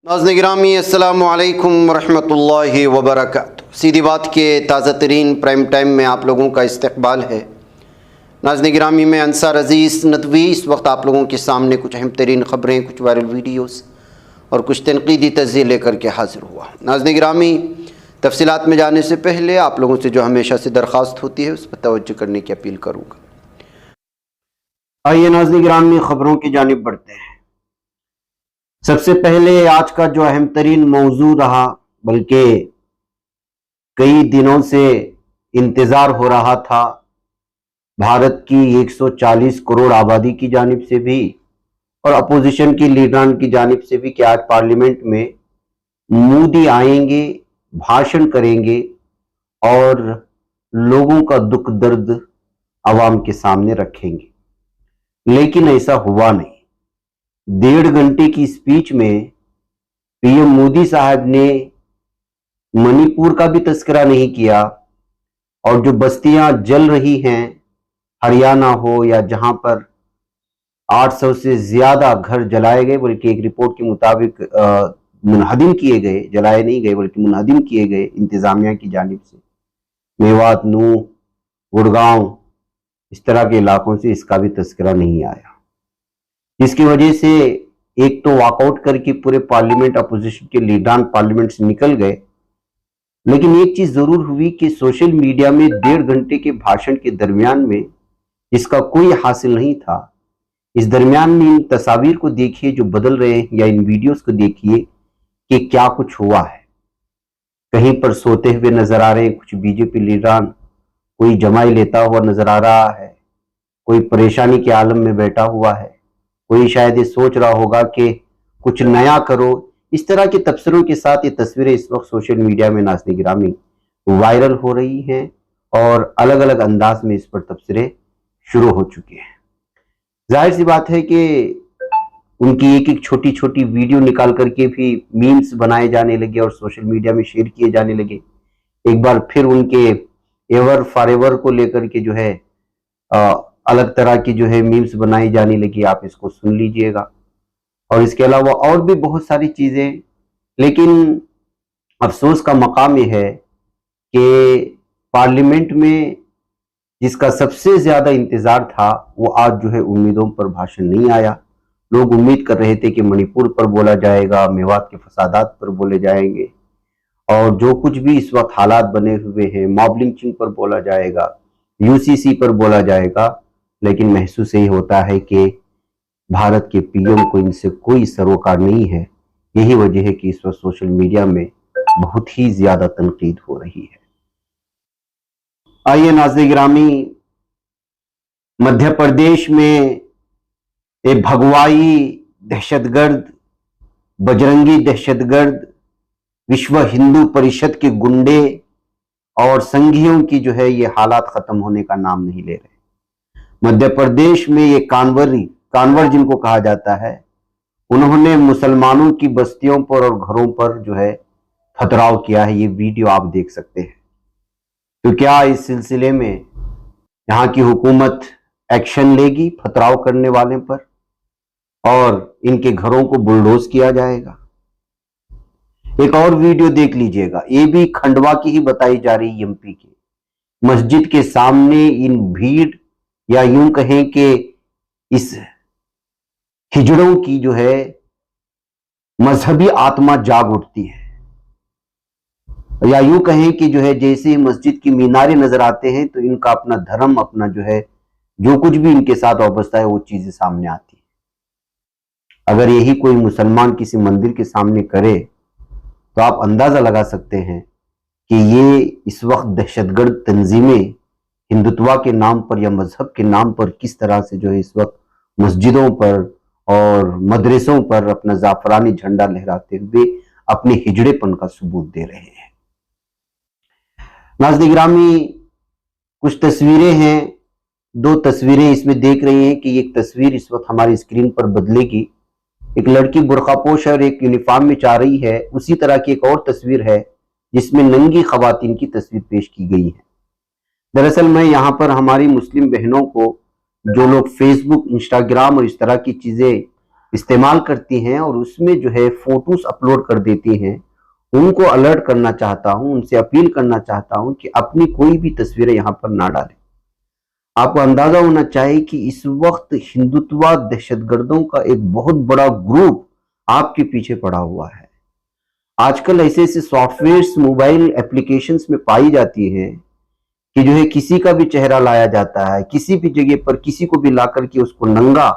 नाज़रीन गिरामी अस्सलामु अलैकुम वरहमतुल्लाहि वबरकातुहू। सीधी बात के ताज़ा तरीन प्राइम टाइम में आप लोगों का इस्तकबाल है। नाज़रीन गिरामी में अंसार अज़ीज़ नदवी इस वक्त आप लोगों के सामने कुछ अहम तरीन ख़बरें, कुछ वायरल वीडियोस और कुछ तनकीदी तज़्ज़िये लेकर के हाज़िर हुआ। नाज़रीन गिरामी, तफसीलात में जाने से पहले आप लोगों से जो हमेशा से दरख्वास्त होती है उस पर तवज्जो करने की अपील करूँगा। आइए नाज़रीन गिरामी, ख़बरों की जानिब बढ़ते हैं। सबसे पहले आज का जो अहम तरीन मौजू रहा, बल्कि कई दिनों से इंतज़ार हो रहा था भारत की 140 करोड़ आबादी की जानिब से भी और अपोजिशन की लीडरान की जानिब से भी कि आज पार्लियामेंट में मोदी आएंगे, भाषण करेंगे और लोगों का दुख दर्द आवाम के सामने रखेंगे। लेकिन ऐसा हुआ नहीं। 1.5 घंटे की स्पीच में पीएम मोदी साहब ने मणिपुर का भी तस्करा नहीं किया और जो बस्तियां जल रही हैं, हरियाणा हो या जहां पर 800 से ज्यादा घर जलाए गए, बल्कि एक रिपोर्ट के मुताबिक मुनहदिम किए गए, जलाए नहीं गए बल्कि मुनहदिम किए गए इंतजामिया की जानिब से। मेवात, नूह, गुड़गांव, इस तरह के इलाकों से इसका भी तस्करा नहीं आया, जिसकी वजह से एक तो वॉकआउट करके पूरे पार्लियामेंट अपोजिशन के लीडरान पार्लियामेंट से निकल गए। लेकिन एक चीज जरूर हुई कि सोशल मीडिया में 1.5 घंटे के भाषण के दरमियान में इसका कोई हासिल नहीं था। इस दरमियान में इन तस्वीर को देखिए जो बदल रहे हैं, या इन वीडियोस को देखिए कि क्या कुछ हुआ है। कहीं पर सोते हुए नजर आ रहे हैं कुछ बीजेपी लीडरान, कोई जमाई लेता हुआ नजर आ रहा है, कोई परेशानी के आलम में बैठा हुआ है, कोई शायद ये सोच रहा होगा कि कुछ नया करो। इस तरह के तबसरों के साथ ये तस्वीरें इस वक्त सोशल मीडिया में नाज़रीन गिरामी वायरल हो रही हैं और अलग अलग अंदाज में इस पर तबसरे शुरू हो चुके हैं। जाहिर सी बात है कि उनकी एक एक छोटी छोटी वीडियो निकाल करके भी मीम्स बनाए जाने लगे और सोशल मीडिया में शेयर किए जाने लगे। एक बार फिर उनके एवर फॉरएवर को लेकर के जो है अलग तरह की जो है मीम्स बनाई जाने लगी। आप इसको सुन लीजिएगा और इसके अलावा और भी बहुत सारी चीजें। लेकिन अफसोस का मकाम यह है कि पार्लियामेंट में जिसका सबसे ज्यादा इंतजार था वो आज जो है उम्मीदों पर भाषण नहीं आया। लोग उम्मीद कर रहे थे कि मणिपुर पर बोला जाएगा, मेवात के फसादात पर बोले जाएंगे और जो कुछ भी इस वक्त हालात बने हुए हैं, मॉब लिंचिंग पर बोला जाएगा, यूसीसी पर बोला जाएगा। लेकिन महसूस यही होता है कि भारत के पीएम को इनसे कोई सरोकार नहीं है। यही वजह है कि इस वक्त सोशल मीडिया में बहुत ही ज्यादा तनकीद हो रही है। आइए नाज़रीन गिरामी, मध्य प्रदेश में एक भगवाई दहशतगर्द, बजरंगी दहशतगर्द, विश्व हिंदू परिषद के गुंडे और संघियों की जो है ये हालात खत्म होने का नाम नहीं ले रहे। मध्य प्रदेश में ये कांवर जिनको कहा जाता है, उन्होंने मुसलमानों की बस्तियों पर और घरों पर जो है पथराव किया है। ये वीडियो आप देख सकते हैं। तो क्या इस सिलसिले में यहाँ की हुकूमत एक्शन लेगी पथराव करने वाले पर और इनके घरों को बुलडोज किया जाएगा? एक और वीडियो देख लीजिएगा, ये भी खंडवा की ही बताई जा रही एमपी की। मस्जिद के सामने इन भीड़, या यूं कहें कि इस हिजड़ों की जो है मजहबी आत्मा जाग उठती है, या यूं कहें कि जो है जैसे मस्जिद की मीनारे नजर आते हैं तो इनका अपना धर्म, अपना जो है जो कुछ भी इनके साथ वाबस्ता है वो चीजें सामने आती है। अगर यही कोई मुसलमान किसी मंदिर के सामने करे तो आप अंदाजा लगा सकते हैं कि ये इस वक्त दहशतगर्द तंजीमें हिंदुत्वा के नाम पर या मजहब के नाम पर किस तरह से जो है इस वक्त मस्जिदों पर और मदरसों पर अपना जाफरानी झंडा लहराते हुए अपने हिजड़ेपन का सबूत दे रहे हैं। नाज़रीन गिरामी, कुछ तस्वीरें हैं, 2 तस्वीरें इसमें देख रही हैं कि एक तस्वीर इस वक्त हमारी स्क्रीन पर बदलेगी। एक लड़की बुर्खापोश है और एक यूनिफॉर्म में जा रही है। उसी तरह की एक और तस्वीर है जिसमें नंगी खवातीन की तस्वीर पेश की गई है। दरअसल मैं यहाँ पर हमारी मुस्लिम बहनों को, जो लोग फेसबुक, इंस्टाग्राम और इस तरह की चीजें इस्तेमाल करती हैं और उसमें जो है फोटोज अपलोड कर देती हैं, उनको अलर्ट करना चाहता हूं, उनसे अपील करना चाहता हूं कि अपनी कोई भी तस्वीरें यहां पर ना डालें। आपको अंदाजा होना चाहिए कि इस वक्त हिंदुत्व दहशतगर्दों का एक बहुत बड़ा ग्रुप आपके पीछे पड़ा हुआ है। आजकल ऐसे ऐसे सॉफ्टवेयर्स मोबाइल एप्लीकेशंस में पाई जाती हैं कि जो है किसी का भी चेहरा लाया जाता है, किसी भी जगह पर किसी को भी ला करके उसको नंगा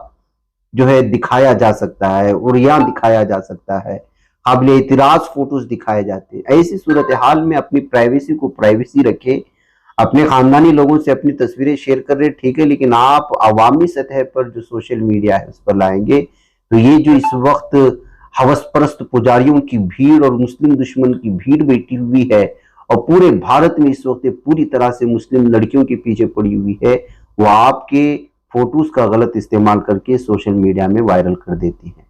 जो है दिखाया जा सकता है, उरिया दिखाया जा सकता है, काबिल एतराज फोटोज दिखाए जाते हैं। ऐसी सूरत हाल में अपनी प्राइवेसी को प्राइवेसी रखें। अपने खानदानी लोगों से अपनी तस्वीरें शेयर कर रहे ठीक है, लेकिन आप अवामी सतह पर जो सोशल मीडिया है उस पर लाएंगे तो ये जो इस वक्त हवसपरस्त पुजारियों की भीड़ और मुस्लिम दुश्मन की भीड़ बैठी हुई है और पूरे भारत में इस वक्त पूरी तरह से मुस्लिम लड़कियों के पीछे पड़ी हुई है, वो आपके फोटोज का गलत इस्तेमाल करके सोशल मीडिया में वायरल कर देती है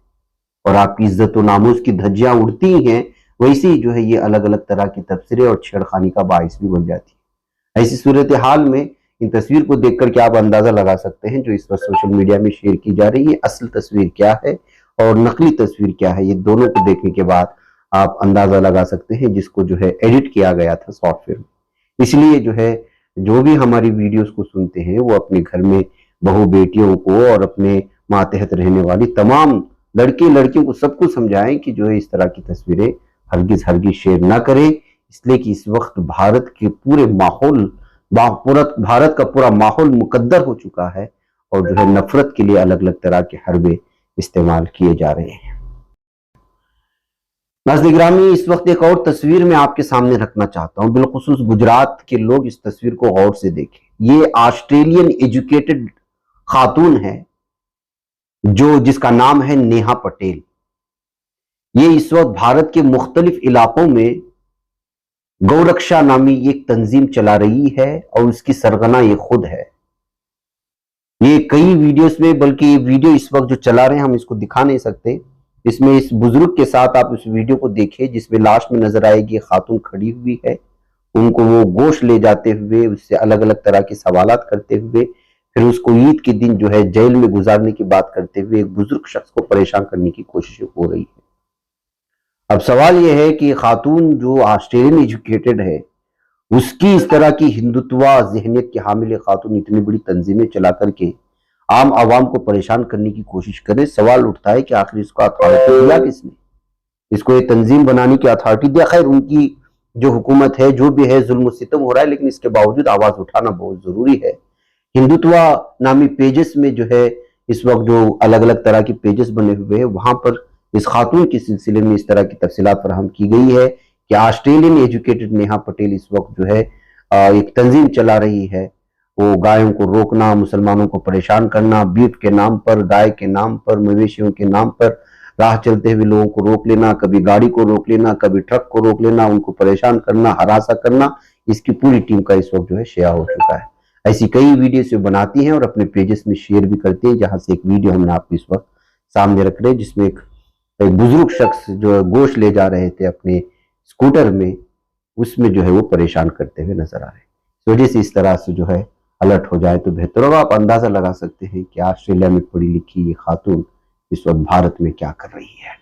और आपकी इज्जत और नामूस की धज्जियां उड़ती हैं। वैसे ही जो है ये अलग अलग तरह की तबसरे और छेड़खानी का बाइस भी बन जाती है। ऐसी सूरत हाल में इन तस्वीर को देख करके आप अंदाजा लगा सकते हैं जो इस वक्त सोशल मीडिया में शेयर की जा रही है, असल तस्वीर क्या है और नकली तस्वीर क्या है। ये दोनों को देखने के बाद आप अंदाजा लगा सकते हैं जिसको जो है एडिट किया गया था सॉफ्टवेयर में। इसलिए जो है जो भी हमारी वीडियोस को सुनते हैं वो अपने घर में बहू बेटियों को और अपने मातहत रहने वाली तमाम लड़के लड़कियों को सबको समझाएं कि जो है इस तरह की तस्वीरें हरगिज शेयर ना करें, इसलिए कि इस वक्त भारत के पूरे माहौल भारत का पूरा माहौल मुकद्दर हो चुका है और जो है नफरत के लिए अलग अलग तरह के हरबे इस्तेमाल किए जा रहे हैं। नाज़रीन गिरामी, इस वक्त एक और तस्वीर मैं आपके सामने रखना चाहता हूं, बिलखुसूस गुजरात के लोग इस तस्वीर को गौर से देखें। ये ऑस्ट्रेलियन एजुकेटेड खातून है जिसका नाम है नेहा पटेल। ये इस वक्त भारत के मुख्तलिफ इलाकों में गौरक्षा नामी एक तंजीम चला रही है और उसकी सरगना ये खुद है। ये कई वीडियोस में, बल्कि ये वीडियो इस वक्त जो चला रहे हैं हम इसको दिखा नहीं सकते, इसमें इस बुजुर्ग के साथ आप इस वीडियो को देखिए जिसमें लास्ट में नजर आएगी खातून खड़ी हुई है, उनको वो गोश्त ले जाते हुए उससे अलग अलग तरह के सवालात करते हुए फिर उसको ईद के दिन जो है जेल में गुजारने की बात करते हुए एक बुजुर्ग शख्स को परेशान करने की कोशिश हो रही है। अब सवाल यह है कि खातून जो ऑस्ट्रेलियन एजुकेटेड है उसकी इस तरह की हिंदुत्व जहनियत की हामिल खातून इतनी बड़ी तंजीमें चला करके आम आवाम को परेशान करने की कोशिश करें। सवाल उठता है कि आखिर इसको अथॉरिटी दिया किसने, इसको ये तंजीम बनाने की अथॉरिटी दिया। खैर उनकी जो हुकूमत है जो भी है जुल्म सितम हो रहा है, लेकिन इसके बावजूद आवाज उठाना बहुत जरूरी है। हिंदुत्व नामी पेजेस में जो है इस वक्त जो अलग अलग तरह के पेजेस बने हुए हैं वहां पर इस खातून के सिलसिले में इस तरह की तफसीलात फराहम की गई है कि ऑस्ट्रेलियन एजुकेटेड नेहा पटेल इस वक्त जो है एक तंजीम चला रही है, वो गायों को रोकना, मुसलमानों को परेशान करना, बीफ के नाम पर, गाय के नाम पर, मवेशियों के नाम पर राह चलते हुए लोगों को रोक लेना, कभी गाड़ी को रोक लेना, कभी ट्रक को रोक लेना, उनको परेशान करना, हरासा करना, इसकी पूरी टीम का इस वक्त जो है शेयर हो चुका है। ऐसी कई वीडियो से बनाती हैं और अपने पेजेस में शेयर भी करती हैं, जहां से एक वीडियो हमने आपको इस वक्त सामने रख रहे हैं जिसमें एक बुजुर्ग शख्स जो गोश्त ले जा रहे थे अपने स्कूटर में, उसमें जो है वो परेशान करते हुए नजर आ रहे हैं। इस वजह से इस तरह से जो है अलर्ट हो जाए तो बेहतर होगा। आप अंदाजा लगा सकते हैं कि ऑस्ट्रेलिया में पढ़ी लिखी ये खातून इस वक्त भारत में क्या कर रही है।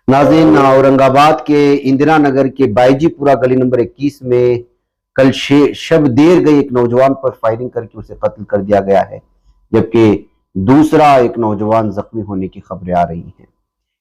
नाज़रीन, औरंगाबाद के इंदिरा नगर के बाईजीपुरा गली नंबर 21 में कल शब देर गई एक नौजवान पर फायरिंग करके उसे कत्ल कर दिया गया है, जबकि दूसरा एक नौजवान जख्मी होने की खबरें आ रही हैं।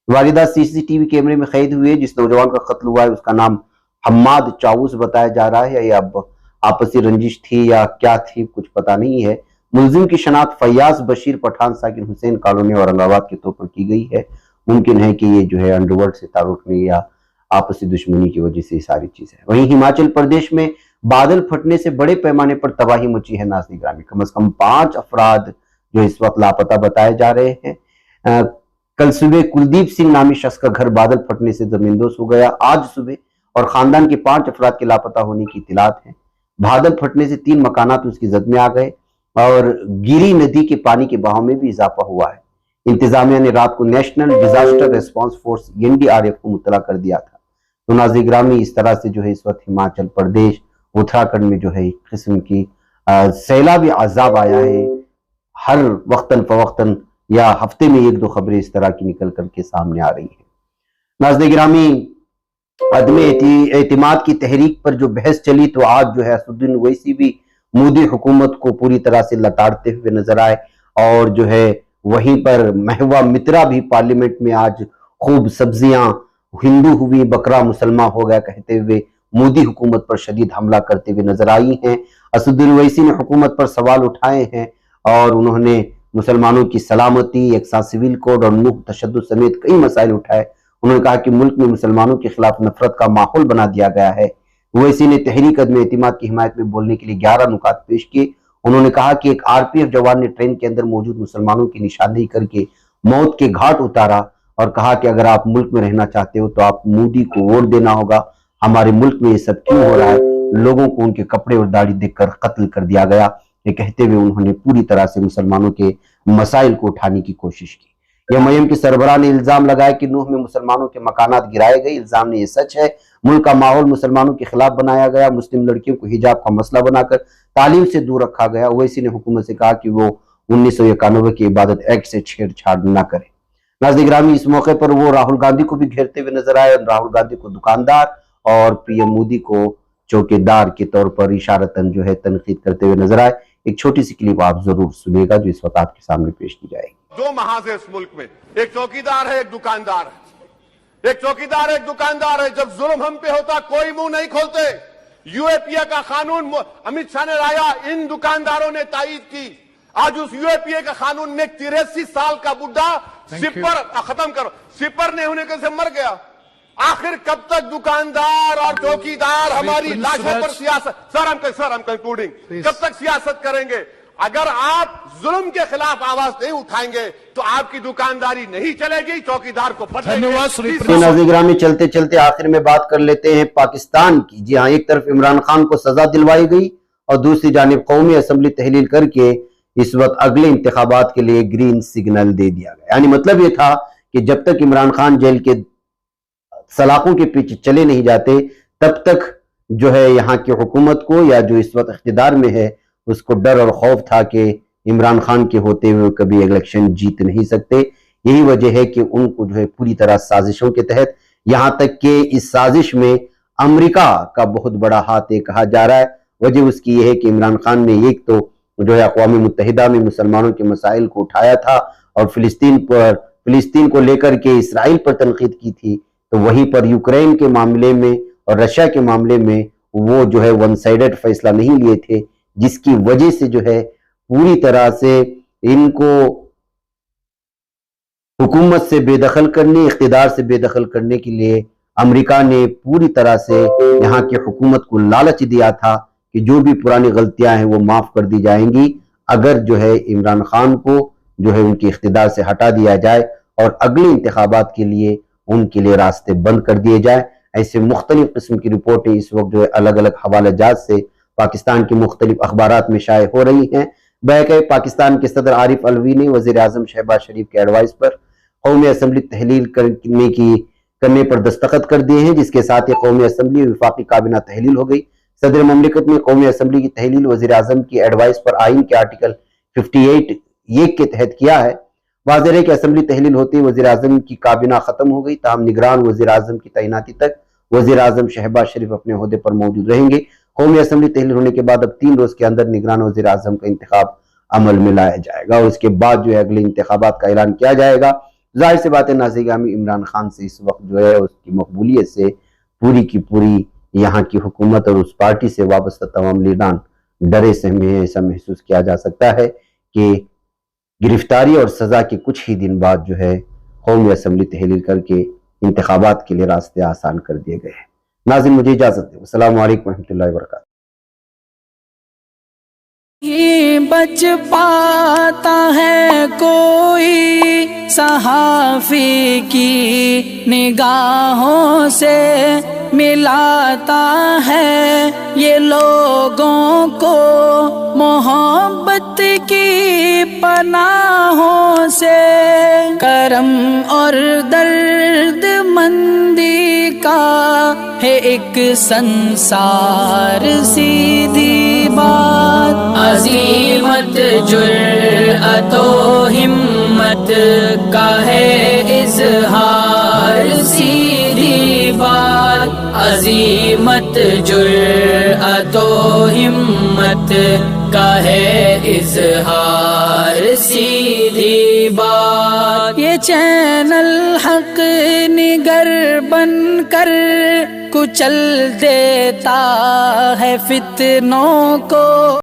वालिदा सीसीटीवी कैमरे में कैद हुए जिस नौजवान का कत्ल हुआ है उसका नाम हम्माद चाऊस बताया जा रहा है। या अब आपसी रंजिश थी या क्या थी कुछ पता नहीं है। मुलजिम की शनाख्त फैयाज बशीर पठान साकिन हुसैन कॉलोनी औरंगाबाद के तौर पर की गई है। मुमकिन है कि ये जो है अंडरवर्ल्ड से ताल्लुक नहीं या आपसी दुश्मनी की वजह से ये सारी चीजें। वहीं हिमाचल प्रदेश में बादल फटने से बड़े पैमाने पर तबाही मची है। नाज़रीन गिरामी, कम से कम 5 अफराद जो इस वक्त लापता बताए जा रहे हैं। कल सुबह कुलदीप सिंह नामी शख्स का घर बादल फटने से जमींदोज हो गया। आज सुबह और खानदान के 5 अफराद के लापता होने की इत्तलात है। बादल फटने से 3 मकानात उसकी जद में आ गए और गिरी नदी के पानी के बहाव में भी इजाफा हुआ है। इंतजामिया ने रात को national disaster response force NDRF को मुतला कर दिया था। तो नाज़रीन गिरामी, इस तरह से जो है इस वक्त हिमाचल प्रदेश उत्तराखंड में जो है एक किस्म की सैलाबी अजाब आया है। हर वक्तन फवक्तन या हफ्ते में एक दो खबरें इस तरह की निकल करके सामने आ रही है। नाज़रीन गिरामी, अदम एतिमाद की तहरीक पर जो बहस चली, तो आज जो है असदुद्दीन ओवैसी भी मोदी हुकूमत को पूरी तरह से लताड़ते हुए नजर आए, और जो है वहीं पर महवा मित्रा भी पार्लियामेंट में आज खूब सब्जियां हिंदू हुई बकरा मुसलमान हो गया कहते हुए मोदी हुकूमत पर शदीद हमला करते हुए नजर आई हैं। असदुद्दीन ओवैसी ने हुकूमत पर सवाल उठाए हैं और उन्होंने मुसलमानों की सलामती, एक साथ सिविल कोड और नुह तशद्दुद समेत कई मसाइल उठाए। उन्होंने कहा कि मुल्क में मुसलमानों के खिलाफ नफरत का माहौल बना दिया गया है। ओवैसी ने तहरीक अदम एतिमाद की हिमायत में बोलने के लिए 11 नुकात पेश किए। उन्होंने कहा कि एक आरपीएफ जवान ने ट्रेन के अंदर मौजूद मुसलमानों की निशानदेही करके मौत के घाट उतारा और कहा कि अगर आप मुल्क में रहना चाहते हो तो आप मोदी को वोट देना होगा। हमारे मुल्क में ये सब क्यों हो रहा है? लोगों को उनके कपड़े और दाढ़ी देखकर कत्ल कर दिया गया। ये कहते हुए उन्होंने पूरी तरह से मुसलमानों के मसाइल को उठाने की कोशिश की। यमयम के सरबराह ने इल्जाम लगाया कि नूह में मुसलमानों के मकानात गिराए गए। इल्जाम ने यह सच है। मुल्क का माहौल मुसलमानों के खिलाफ बनाया गया। मुस्लिम लड़कियों को हिजाब का मसला बनाकर तालीम से दूर रखा गया। ओवैसी ने हुकूमत से कहा कि वो 1991 के इबादत एक्ट से छेड़छाड़ न करे। नाज़रीन गिरामी, इस मौके पर वो राहुल गांधी को भी घेरते हुए नजर आए। राहुल गांधी को दुकानदार और पीएम मोदी को चौकीदार के तौर पर इशारतन जो है तनकीद करते हुए नजर आए। एक छोटी सी क्लिप आप जरूर सुनिएगा जो इस वक्त आपके सामने पेश की जाएगी। दो महाज है इस मुल्क में, एक चौकीदार है, एक दुकानदार है। एक चौकीदार है, एक दुकानदार है। जब जुल्म हम पे होता कोई मुंह नहीं खोलते। यूएपीए का कानून अमित शाह ने लाया, इन दुकानदारों ने तायीद की। आज उस यूएपीए का कानून में 83 साल का बुढ़ा सिपर नहीं होने से मर गया। आखिर कब तक दुकानदार और चौकीदार हमारी लाशों पर सियासत? सर, हम कंक्लूडिंग, कब तक सियासत करेंगे? अगर आप जुल्म के खिलाफ आवाज नहीं उठाएंगे तो आपकी दुकानदारी नहीं चलेगी, चौकीदार को धन्यवाद। में चलते चलते आखिर में बात कर लेते हैं पाकिस्तान की। जी हाँ, एक तरफ इमरान खान को सजा दिलवाई गई और दूसरी जानिब कौमी असम्बली तहलील करके इस वक्त अगले इंतखाबात के लिए ग्रीन सिग्नल दे दिया गया। यानी मतलब यह था कि जब तक इमरान खान जेल के सलाखों के पीछे चले नहीं जाते तब तक जो है यहाँ की हुकूमत को या जो इस वक्त इख्तिदार में है उसको डर और खौफ था कि इमरान खान के होते हुए कभी इलेक्शन जीत नहीं सकते। यही वजह है कि उनको जो है पूरी तरह साजिशों के तहत, यहाँ तक कि इस साजिश में अमेरिका का बहुत बड़ा हाथ है कहा जा रहा है। वजह उसकी यह है कि इमरान खान ने एक तो जो है अक़वाम मुत्तहिदा में मुसलमानों के मसाइल को उठाया था और फिलिस्तीन को लेकर के इसराइल पर तनकीद की थी, तो वहीं पर यूक्रेन के मामले में और रशिया के मामले में वो जो है वन साइडेड फैसला नहीं लिए थे, जिसकी वजह से जो है पूरी तरह से इनको हुकूमत से बेदखल करने, इख्तिदार से बेदखल करने के लिए अमेरिका ने पूरी तरह से यहाँ की हुकूमत को लालच दिया था कि जो भी पुरानी गलतियां हैं वो माफ कर दी जाएंगी अगर जो है इमरान खान को जो है उनके इख्तिदार से हटा दिया जाए और अगले इंतखाबात के लिए उनके लिए रास्ते बंद कर दिए जाए। ऐसे मुख्तलिफ किस्म की रिपोर्टें इस वक्त जो है अलग अलग हवाला जात से पाकिस्तान के मुख्तलिफ अखबारात में शाये हो रही हैं। बहके पाकिस्तान के सदर आरिफ अलवी ने वज़ीर आज़म शहबाज शरीफ के एडवाइस पर कौमी असम्बली तहलील करने पर दस्तखत कर दिए हैं, जिसके साथ ही कौमी असम्बली वफाकी काबीना तहलील हो गई। सदर ममलिकत ने कौमी असम्बली की तहलील वज़ीर आज़म की एडवाइस पर आइन के आर्टिकल 58 के तहत किया है। वाज़ेह है कि असम्बली तहलील होते ही वज़ीर आज़म की काबीना खत्म हो गई, ताहम निगरान वज़ीर आज़म की तैनाती तक वज़ीर आज़म शहबाज शरीफ अपने ओहदे पर मौजूद रहेंगे। कौमी असम्बली तहलील होने के बाद अब 3 रोज के अंदर निगरान वज़ीर आज़म का इंतखाब अमल में लाया जाएगा और उसके बाद जो है अगले इंतखाबात का ऐलान किया जाएगा। जाहिर सी बात है नाज़रीन, इमरान खान से इस वक्त जो है उसकी मकबूलियत से पूरी की पूरी यहाँ की हुकूमत और उस पार्टी से वाबस्ता तमाम लीडरान डरे सहमे हैं। ऐसा महसूस किया जा सकता है कि गिरफ्तारी और सजा के कुछ ही दिन बाद जो है कौमी असम्बली तहलील करके इंतखाबात के लिए रास्ते आसान कर दिए गए हैं। नाज़रीन, मुझे इजाजत दें। अस्सलाम वालेकुम रहमतुल्लाहि व बरकातहू। बच पाता है कोई सहाफ़ी की निगाहों से मिलाता है ये लोगों को मोहब्बत की पनाहों से। करम और दर्द मंदी का है एक संसार सीधी बात। अज़ीमत जुर्अतो हिम्मत का है इजहार, सीधी बात अजीमत जुर्अतो हिम्मत का है इजहार, सीधी बात। ये चैनल हक निगर बनकर कुचल देता है फितनों को।